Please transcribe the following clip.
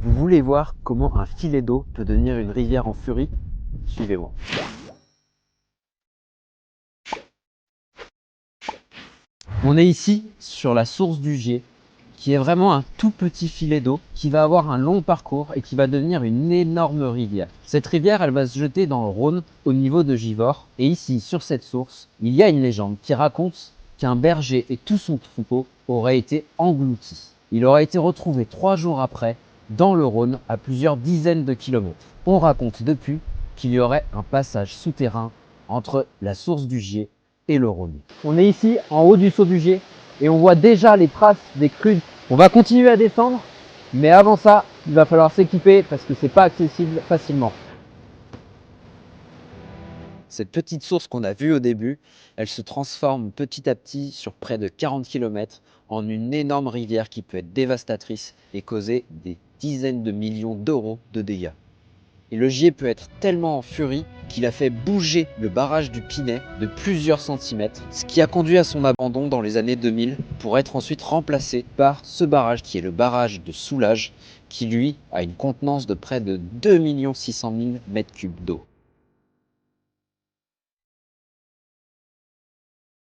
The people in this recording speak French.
Vous voulez voir comment un filet d'eau peut devenir une rivière en furie? Suivez-moi. On est ici sur la source du Gier, qui est vraiment un tout petit filet d'eau qui va avoir un long parcours et qui va devenir une énorme rivière. Cette rivière, elle va se jeter dans le Rhône au niveau de Givors. Et ici, sur cette source, il y a une légende qui raconte qu'un berger et tout son troupeau auraient été engloutis. Il aurait été retrouvé 3 jours après dans le Rhône à plusieurs dizaines de kilomètres. On raconte depuis qu'il y aurait un passage souterrain entre la source du Gier et le Rhône. On est ici en haut du saut du Gier et on voit déjà les traces des crues. On va continuer à descendre, mais avant ça, il va falloir s'équiper parce que c'est pas accessible facilement. Cette petite source qu'on a vue au début, elle se transforme petit à petit sur près de 40 km en une énorme rivière qui peut être dévastatrice et causer des dizaines de millions d'euros de dégâts. Et le Gier peut être tellement en furie qu'il a fait bouger le barrage du Pinet de plusieurs centimètres, ce qui a conduit à son abandon dans les années 2000 pour être ensuite remplacé par ce barrage qui est le barrage de Soulages, qui lui a une contenance de près de 2 600 000 m3 d'eau.